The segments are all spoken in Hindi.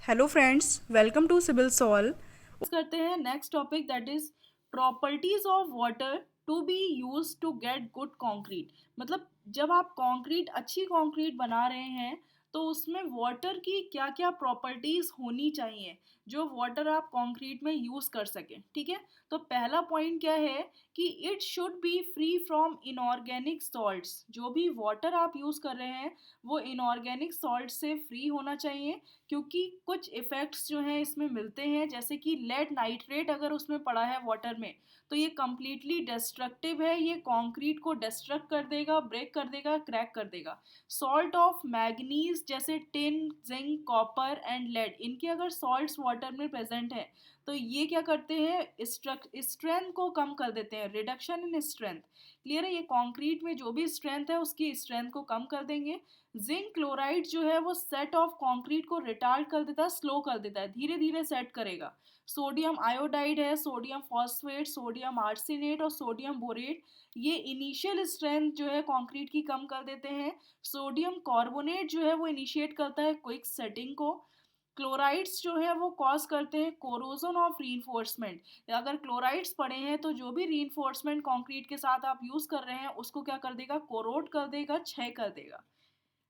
Hello friends, welcome to civil solve. करते हैं next topic that is properties of water to be use to get good concrete. मतलब जब आप कंक्रीट अच्छी कंक्रीट बना रहे हैं तो उसमें वाटर की क्या क्या प्रॉपर्टीज होनी चाहिए जो वाटर आप कंक्रीट में यूज कर सकें। ठीक है, तो पहला पॉइंट क्या है कि it should B free from inorganic salts. जो भी वाटर आप यूज कर रहे हैं वो इनऑर्गेनिक सॉल्ट से फ्री होना चाहिए, क्योंकि कुछ इफ़ेक्ट्स जो हैं इसमें मिलते हैं, जैसे कि लेड नाइट्रेट अगर उसमें पड़ा है वाटर में तो ये कम्प्लीटली डिस्ट्रक्टिव है, ये कंक्रीट को डिस्ट्रक्ट कर देगा, ब्रेक कर देगा, क्रैक कर देगा। सॉल्ट ऑफ मैग्नीज जैसे tin, zinc, copper and lead, इनके अगर सॉल्ट्स वाटर में प्रेजेंट है तो ये क्या करते हैं, स्ट्रेंथ को कम कर देते हैं, रिडक्शन इन स्ट्रेंथ। क्लियर है, ये कंक्रीट में जो भी स्ट्रेंथ है उसकी स्ट्रेंथ को कम कर देंगे। जिंक क्लोराइड जो है वो सेट ऑफ कंक्रीट को रिटार्ड कर देता है, स्लो कर देता है, धीरे धीरे सेट करेगा। सोडियम आयोडाइड है, सोडियम फॉस्फेट, सोडियम आर्सेनेट और सोडियम बोरेट, ये इनिशियल स्ट्रेंथ जो है कंक्रीट की कम कर देते हैं। सोडियम कार्बोनेट जो है वो इनिशिएट करता है क्विक सेटिंग को। क्लोराइड्स जो है वो कॉज करते हैं कोरोजन ऑफ रीइंफोर्समेंट। अगर क्लोराइड्स पड़े हैं तो जो भी रीइंफोर्समेंट कंक्रीट के साथ आप यूज कर रहे हैं उसको क्या कर देगा, कोरोड कर देगा, क्षय कर देगा।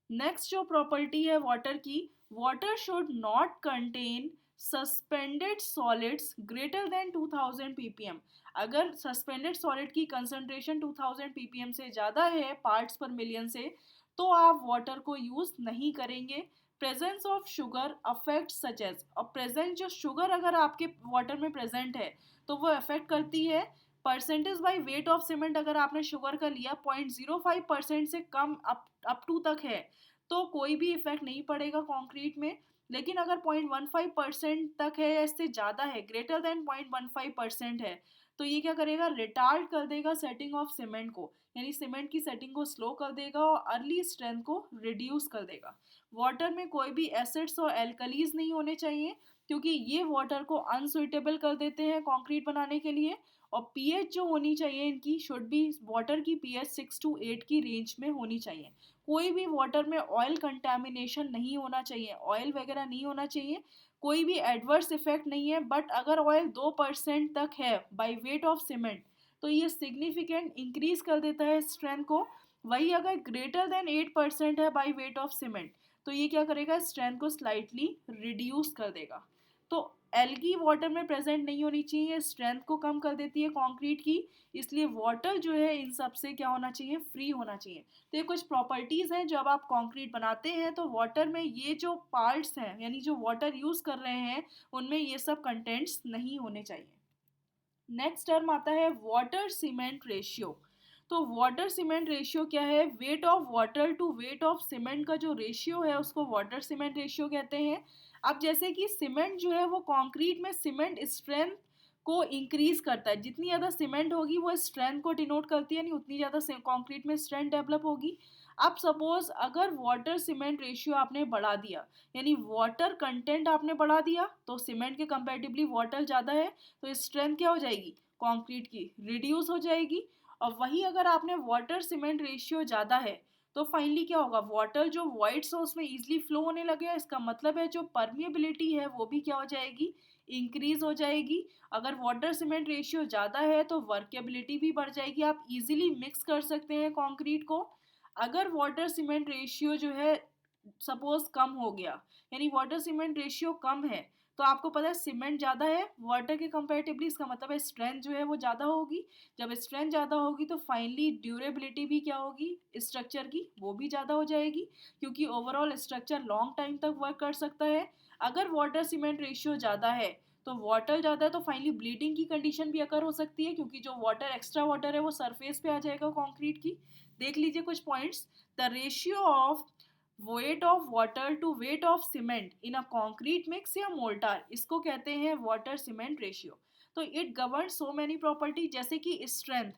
नेक्स्ट जो प्रॉपर्टी है वाटर की, water should not contain suspended solids greater than 2000 ppm। अगर सस्पेंडेड सॉलिड की कंसंट्रेशन 2000 ppm से ज़्यादा है पार्ट्स पर मिलियन से तो आप वाटर को यूज़ नहीं करेंगे। Presence of sugar affect such as, और प्रेजेंट जो शुगर अगर आपके वाटर में प्रेजेंट है तो वो अफेक्ट करती है। Percentage by wait of cement, अगर आपने शुगर का लिया 0.05% से कम अप टू तक है तो कोई भी इफेक्ट नहीं पड़ेगा कंक्रीट में। लेकिन अगर 0.15% तक है या इससे ज़्यादा है, ग्रेटर देन 0.15% है, तो ये क्या करेगा, रिटार्ड कर देगा सेटिंग ऑफ सीमेंट को, यानी सीमेंट की सेटिंग को स्लो कर देगा और अर्ली स्ट्रेंथ को रिड्यूस कर देगा। वाटर में कोई भी एसिड्स और एल्कलीज नहीं होने चाहिए, क्योंकि ये वाटर को अनसुइटेबल कर देते हैं कंक्रीट बनाने के लिए। और पीएच जो होनी चाहिए इनकी शुड बी, वाटर की पीएच 6 to 8 की रेंज में होनी चाहिए। कोई भी वाटर में ऑयल कंटेमिनेशन नहीं होना चाहिए, ऑयल वगैरह नहीं होना चाहिए, कोई भी एडवर्स इफेक्ट नहीं है। बट अगर ऑयल 2% तक है बाय वेट ऑफ सीमेंट तो ये सिग्निफिकेंट इंक्रीज कर देता है स्ट्रेंथ को। वही अगर ग्रेटर देन 8% है बाय वेट ऑफ सीमेंट तो ये क्या करेगा, स्ट्रेंथ को स्लाइटली रिड्यूस कर देगा। तो एल्गी वाटर में प्रेजेंट नहीं होनी चाहिए, स्ट्रेंथ को कम कर देती है कंक्रीट की, इसलिए वाटर जो है इन सब से क्या होना चाहिए, फ्री होना चाहिए। तो ये कुछ प्रॉपर्टीज़ हैं जब आप कंक्रीट बनाते हैं तो वाटर में ये जो पार्ट्स हैं यानी जो वाटर यूज़ कर रहे हैं उनमें ये सब कंटेंट्स नहीं होने चाहिए। नेक्स्ट टर्म आता है वाटर सीमेंट रेशियो। तो वाटर सीमेंट रेशियो क्या है, weight of water to weight of cement का जो रेशियो है उसको वाटर सीमेंट रेशियो कहते हैं। अब जैसे कि सीमेंट जो है वो कंक्रीट में सीमेंट स्ट्रेंथ को इंक्रीज करता है, जितनी ज़्यादा सीमेंट होगी वो स्ट्रेंथ को डिनोट करती है, नहीं उतनी ज़्यादा कंक्रीट में स्ट्रेंथ डेवलप होगी। अब सपोज अगर वाटर सीमेंट रेशियो आपने बढ़ा दिया, यानी वाटर कंटेंट आपने बढ़ा दिया तो सीमेंट के कंपेरेटिवली वाटर ज़्यादा है तो स्ट्रेंथ क्या हो जाएगी, कंक्रीट की रिड्यूस हो जाएगी। और वही अगर आपने वाटर सीमेंट रेशियो ज़्यादा है तो फाइनली क्या होगा, वाटर जो वॉइड सोर्स में इजीली फ्लो होने लगेगा, इसका मतलब है जो परमिएबिलिटी है वो भी क्या हो जाएगी, इंक्रीज हो जाएगी। अगर वाटर सीमेंट रेशियो ज़्यादा है तो वर्केबिलिटी भी बढ़ जाएगी, आप इजीली मिक्स कर सकते हैं कंक्रीट को। अगर वाटर सीमेंट रेशियो जो है सपोज कम हो गया, यानी वाटर सीमेंट रेशियो कम है तो आपको पता है सीमेंट ज़्यादा है वाटर के कंपैरेटिवली, इसका मतलब है स्ट्रेंथ जो है वो ज़्यादा होगी। जब स्ट्रेंथ ज़्यादा होगी तो फाइनली ड्यूरेबिलिटी भी क्या होगी स्ट्रक्चर की, वो भी ज़्यादा हो जाएगी, क्योंकि ओवरऑल स्ट्रक्चर लॉन्ग टाइम तक वर्क कर सकता है। अगर वाटर सीमेंट रेशियो ज़्यादा है तो वाटर ज़्यादा है तो फाइनली ब्लीडिंग की कंडीशन भी अकर हो सकती है, क्योंकि जो वाटर एक्स्ट्रा वाटर है वो सरफेस पे आ जाएगा कंक्रीट की। देख लीजिए कुछ points, the ratio of weight of water to weight of cement in a concrete mix या मोल्टार, इसको कहते हैं वाटर सीमेंट रेशियो। तो it govern so many property, जैसे कि स्ट्रेंथ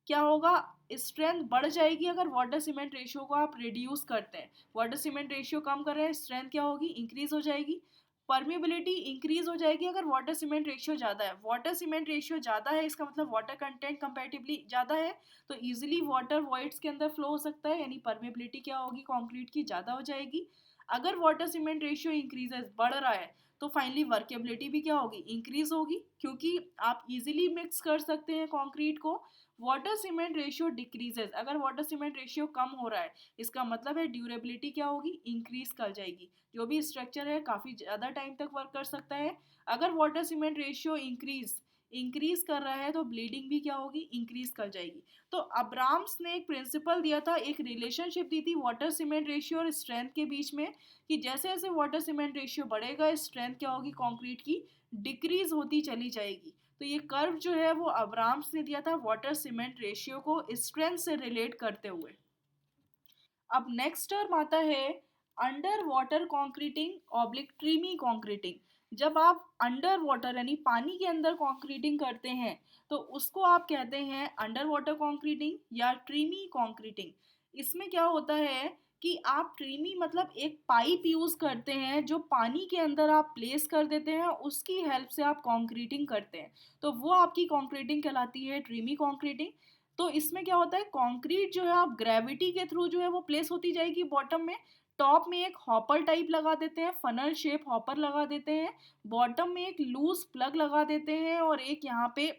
क्या होगा, स्ट्रेंथ बढ़ जाएगी अगर वाटर सीमेंट रेशियो को आप रिड्यूस करते हैं, वाटर सीमेंट रेशियो कम कर रहे हैं, स्ट्रेंथ क्या होगी, इंक्रीज हो जाएगी। परमेबिलिटी इंक्रीज हो जाएगी अगर वाटर सीमेंट रेशियो ज़्यादा है, वाटर सीमेंट रेशियो ज़्यादा है इसका मतलब वाटर कंटेंट कंपैरेटिवली ज़्यादा है तो इजीली वाटर वॉइड्स के अंदर फ्लो हो सकता है, यानी परमेबिलिटी क्या होगी कंक्रीट की, ज़्यादा हो जाएगी। अगर वाटर सीमेंट रेशियो इंक्रीजेस बढ़ रहा है तो फाइनली वर्केबिलिटी भी क्या होगी, इंक्रीज होगी, क्योंकि आप इजीली मिक्स कर सकते हैं कंक्रीट को। वाटर सीमेंट रेशियो डिक्रीजेस, अगर वाटर सीमेंट रेशियो कम हो रहा है इसका मतलब है ड्यूरेबिलिटी क्या होगी, इंक्रीज कर जाएगी, जो भी स्ट्रक्चर है काफ़ी ज़्यादा टाइम तक वर्क कर सकता है। अगर वाटर सीमेंट रेशियो इंक्रीज कर रहा है तो ब्लीडिंग भी क्या होगी, इंक्रीज कर जाएगी। तो अब्राम्स ने एक प्रिंसिपल दिया था, एक रिलेशनशिप दी थी वाटर सीमेंट रेशियो और स्ट्रेंथ के बीच में, कि जैसे जैसे वाटर सीमेंट रेशियो बढ़ेगा स्ट्रेंथ क्या होगी कंक्रीट की, डिक्रीज होती चली जाएगी। तो ये कर्व जो है वो अब्राम्स ने दिया था वाटर सीमेंट रेशियो को स्ट्रेंथ से रिलेट करते हुए। अब नेक्स्ट टर्म आता है under water concreting oblique tremie concreting. जब आप अंडर वाटर यानी पानी के अंदर कॉन्क्रीटिंग करते हैं तो उसको आप कहते हैं अंडर वाटर कॉन्क्रीटिंग या ट्रीमी कॉन्क्रीटिंग। इसमें क्या होता है कि आप ट्रीमी मतलब एक पाइप यूज़ करते हैं जो पानी के अंदर आप प्लेस कर देते हैं, उसकी हेल्प से आप कॉन्क्रीटिंग करते हैं, तो वो आपकी कॉन्क्रीटिंग कहलाती है ट्रीमी कॉन्क्रीटिंग। तो इसमें क्या होता है, कंक्रीट जो है आप ग्रेविटी के थ्रू जो है वो प्लेस होती जाएगी बॉटम में। टॉप में एक हॉपर टाइप लगा देते हैं, फनल शेप हॉपर लगा देते हैं। बॉटम में एक लूज प्लग लगा देते हैं और एक यहाँ पे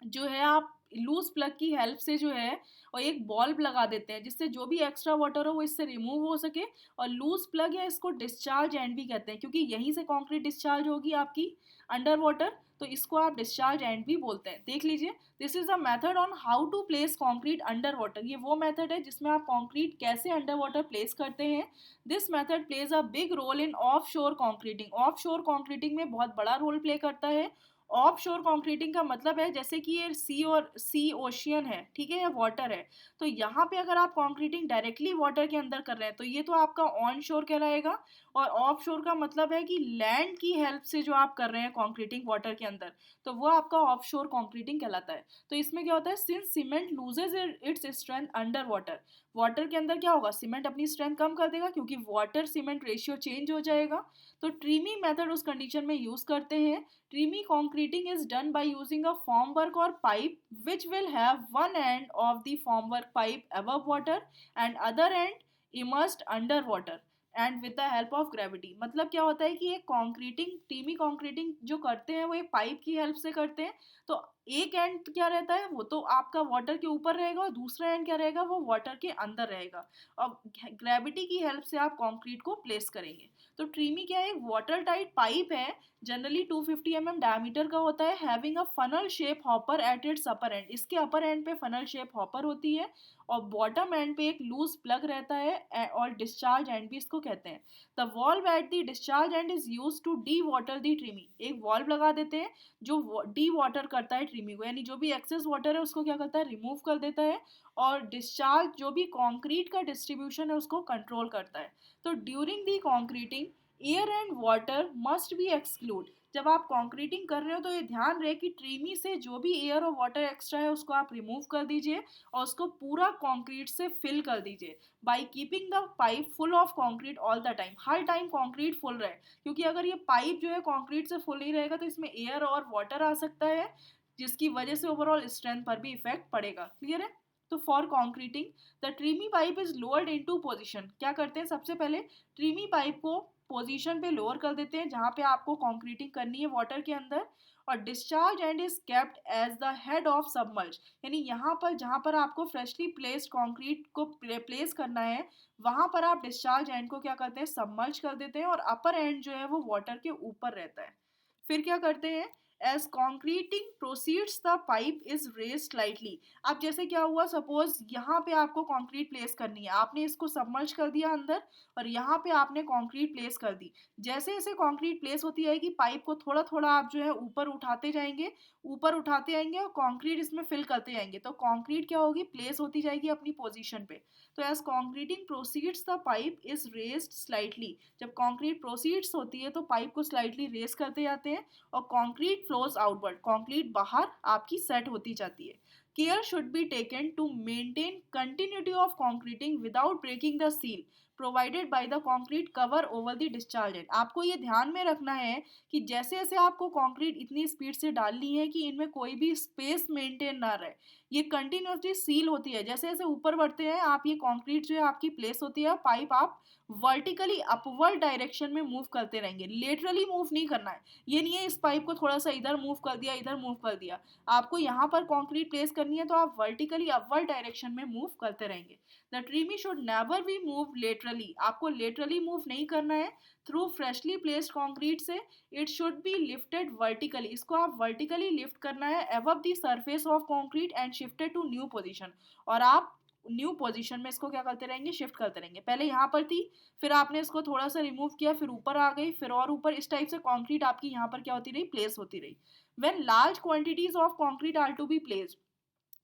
जो है आप लूज प्लग की हेल्प से जो है और एक बल्ब लगा देते हैं जिससे जो भी एक्स्ट्रा वाटर हो वो इससे रिमूव हो सके। और लूज प्लग या इसको डिस्चार्ज एंड भी कहते हैं क्योंकि यहीं से कंक्रीट डिस्चार्ज होगी आपकी अंडर वाटर, तो इसको आप डिस्चार्ज एंड भी बोलते हैं। देख लीजिए, this is a method on how to place concrete under water. ये वो मेथड है जिसमें आप कंक्रीट कैसे अंडर वाटर प्लेस करते हैं। This method plays a big role in offshore concreting. Offshore concreting में बहुत बड़ा रोल प्ले करता है। ऑफ शोर कॉन्क्रीटिंग का मतलब है जैसे कि ये सी और सी ओशियन है, ठीक है, या वाटर है, तो यहाँ पे अगर आप कॉन्क्रीटिंग डायरेक्टली वाटर के अंदर कर रहे हैं तो ये तो आपका ऑन शोर कहलाएगा। और ऑफ शोर का मतलब है कि लैंड की हेल्प से जो आप कर रहे हैं कॉन्क्रीटिंग वाटर के अंदर, तो वो आपका ऑफ शोर कॉन्क्रीटिंग कहलाता है। तो इसमें क्या होता है, since cement loses its strength under water, water के अंदर क्या होगा, सीमेंट अपनी स्ट्रेंथ कम कर देगा क्योंकि वाटर सीमेंट रेशियो चेंज हो जाएगा। तो ट्रीमी मेथड उस कंडीशन में यूज करते हैं। Creamy concreting is done by using a formwork or pipe which will have one end of the formwork pipe above water and other end immersed under water and with the help of gravity। मतलब क्या होता है कि ये कॉन्क्रीटिंग, टीमी कॉन्क्रीटिंग जो करते हैं वो एक पाइप की हेल्प से करते हैं। तो एक एंड क्या रहता है, वो तो आपका वाटर के ऊपर रहेगा और दूसरा एंड क्या रहेगा, वो वाटर के अंदर रहेगा और ग्रेविटी की हेल्प से आप कंक्रीट को प्लेस करेंगे। तो ट्रीमी क्या है, वाटर टाइट पाइप है, जनरली 250 mm डायमीटर का होता है, having a funnel shape hopper at its upper and. इसके अपर एंड पे फनल शेप हॉपर होती है और बॉटम एंड पे एक लूज प्लग रहता है और डिस्चार्ज एंड भी इसको कहते हैं। The valve at the discharge end is use to dewater the tremie. एक वॉल्व लगा देते हैं जो डी वाटर करता है ट्रीमी को, यानी जो भी एक्सेस वाटर है उसको क्या करता है, रिमूव कर देता है। और डिस्चार्ज जो भी कंक्रीट का डिस्ट्रीब्यूशन है उसको कंट्रोल करता है। तो during the concreting air and water must be exclude. जब आप कंक्रीटिंग कर रहे हो तो ये ध्यान रहे कि ट्रीमी से जो भी एयर और वाटर एक्स्ट्रा है उसको आप रिमूव कर दीजिए और उसको पूरा कंक्रीट से फिल कर दीजिए by keeping the pipe full of concrete all the time. Her time concrete full रहे, क्योंकि अगर ये पाइप जो है कंक्रीट से फुल नहीं रहेगा तो इसमें एयर और वाटर आ सकता है जिसकी वजह से ओवरऑल स्ट्रेंथ पर भी इफेक्ट पड़ेगा। क्लियर है? तो for concreting the tremie pipe is lowered into position. क्या करते हैं, सबसे पहले ट्रीमी पाइप को पोजीशन पे लोअर कर देते हैं जहाँ पे आपको कंक्रीटिंग करनी है वाटर के अंदर। और discharge end is kept as the head of submerge, यानी यहाँ पर जहाँ पर आपको फ्रेशली प्लेस्ड कंक्रीट को प्लेस करना है वहाँ पर आप डिस्चार्ज एंड को क्या करते हैं, सबमर्ज कर देते हैं और अपर एंड जो है वो वाटर के ऊपर रहता है। फिर क्या करते हैं, as concreting proceeds the pipe is raise slightly. अब जैसे क्या हुआ, सपोज यहाँ पे आपको कंक्रीट प्लेस करनी है, आपने इसको सबमर्ज कर दिया अंदर और यहाँ पे आपने कंक्रीट प्लेस कर दी। जैसे जैसे कंक्रीट प्लेस होती जाएगी पाइप को थोड़ा थोड़ा आप जो है ऊपर उठाते जाएंगे, ऊपर उठाते जाएंगे और कंक्रीट इसमें फिल करते जाएंगे, तो कंक्रीट क्या होगी, प्लेस होती जाएगी अपनी पोजीशन पे। तो as concreting proceeds the pipe is raised slightly. जब कंक्रीट प्रोसीड्स होती है तो पाइप को स्लाइटली रेज करते जाते हैं और कंक्रीट फ्लोज आउटवर्ड, कंक्रीट बाहर आपकी सेट होती जाती है। Care should be taken to maintain continuity of concreting without breaking the seal. Provided by the concrete cover over the discharge end. आपको ये ध्यान में रखना है कि जैसे जैसे आपको कंक्रीट इतनी स्पीड से डालनी है कि इनमें कोई भी स्पेस मेंटेन ना रहे, ये कंटिन्यूसली सील होती है। जैसे जैसे ऊपर बढ़ते हैं आप, ये कंक्रीट जो है आपकी प्लेस होती है, पाइप आप वर्टिकली अपवर्ड डायरेक्शन में मूव करते रहेंगे, लेटरली मूव नहीं करना है। ये नहीं है इस पाइप को थोड़ा सा इधर मूव कर दिया, इधर मूव कर दिया। आपको यहाँ पर कंक्रीट प्लेस करनी है तो आप वर्टिकली अपवर्ड डायरेक्शन में मूव करते रहेंगे। The tremie should never be move laterally, आपको लेटरली मूव नहीं करना है। थ्रू फ्रेशली प्लेस्ड कंक्रीट से it should be lifted vertically, इसको आप वर्टिकली लिफ्ट करना है above the surface of concrete and shifted to new position. और आप न्यू पोजीशन में इसको क्या करते रहेंगे, शिफ्ट करते रहेंगे। पहले यहाँ पर थी, फिर आपने इसको थोड़ा सा रिमूव किया, फिर ऊपर आ गई, फिर और ऊपर, इस टाइप से कंक्रीट आपकी यहाँ पर क्या होती रही, प्लेस होती रही। When large quantities of concrete are to be placed,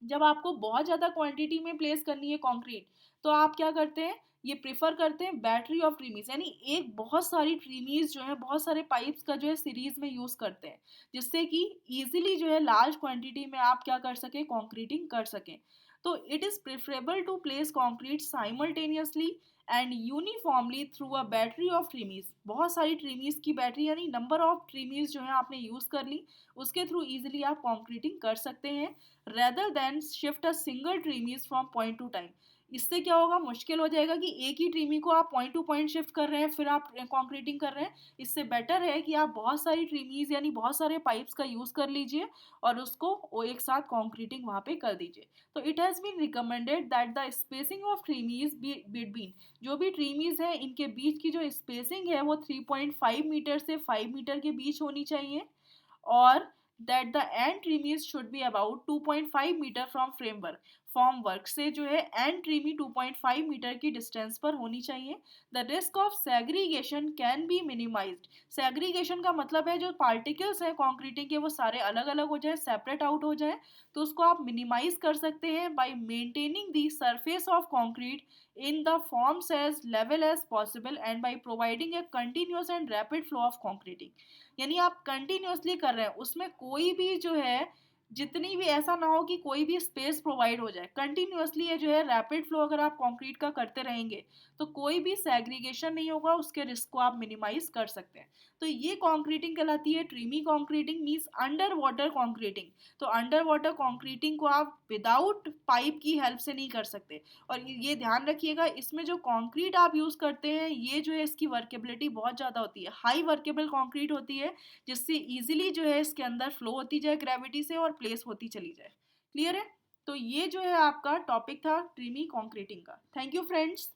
जब आपको बहुत ज़्यादा क्वांटिटी में प्लेस करनी है कंक्रीट, तो आप क्या करते हैं, ये प्रेफर करते हैं बैटरी ऑफ ट्रीमीज, यानी एक बहुत सारी ट्रीमीज जो है, बहुत सारे पाइप्स का जो है सीरीज में यूज़ करते हैं, जिससे कि इजीली जो है लार्ज क्वांटिटी में आप क्या कर सकें, कंक्रीटिंग कर सकें। तो it is preferable to place concrete simultaneously and uniformly through a battery of tremies. बहुत सारी ट्रीमीज की बैटरी, यानी नंबर ऑफ ट्रीमीज जो है आपने यूज़ कर ली, उसके थ्रू इजीली आप कंक्रीटिंग कर सकते हैं, rather than shift a single tremies from point to time. इससे क्या होगा, मुश्किल हो जाएगा कि एक ही ट्रीमी को आप पॉइंट टू पॉइंट शिफ्ट कर रहे हैं फिर आप कंक्रीटिंग कर रहे हैं। इससे बेटर है कि आप बहुत सारी ट्रीमीज यानी बहुत सारे पाइप्स का यूज़ कर लीजिए और उसको वो एक साथ कंक्रीटिंग वहाँ पे कर दीजिए। तो it has been recommended that the spacing of tremies between, जो भी ट्रीमीज है इनके बीच की जो स्पेसिंग है वो 3.5 मीटर से 5 मीटर के बीच होनी चाहिए, और that the end trimmings should be about 2.5 metre from framework, formwork से जो है एंड ट्रीमी 2.5 मीटर की डिस्टेंस पर होनी चाहिए। The risk of segregation can be minimised, segregation का मतलब है जो पार्टिकल्स हैं कंक्रीटिंग के वो सारे अलग अलग हो जाए, सेपरेट आउट हो जाए, तो उसको आप मिनिमाइज कर सकते हैं bye maintaining the surface of concrete in the forms as level as possible and by providing a continuous and rapid flow of concreting। यानी आप कंटिन्यूसली कर रहे हैं, उसमें कोई भी जो है, जितनी भी ऐसा ना हो कि कोई भी स्पेस प्रोवाइड हो जाए, कंटिन्यूसली ये जो है रैपिड फ्लो अगर आप कंक्रीट का करते रहेंगे तो कोई भी सेग्रीगेशन नहीं होगा, उसके रिस्क को आप मिनिमाइज कर सकते हैं। तो ये कंक्रीटिंग कहलाती है tremie concreting, means under water concreting. तो अंडर वाटर कंक्रीटिंग को आप विदाउट पाइप की हेल्प से नहीं कर सकते। और ये ध्यान रखिएगा, इसमें जो कंक्रीट आप यूज़ करते हैं ये जो है इसकी वर्केबिलिटी बहुत ज़्यादा होती है, हाई वर्केबल कंक्रीट होती है, जिससे इजीली जो है इसके अंदर फ्लो होती जाए ग्रेविटी से और प्लेस होती चली जाए। क्लियर है? तो ये जो है आपका टॉपिक था ट्रीमी कंक्रीटिंग का। Thank you friends.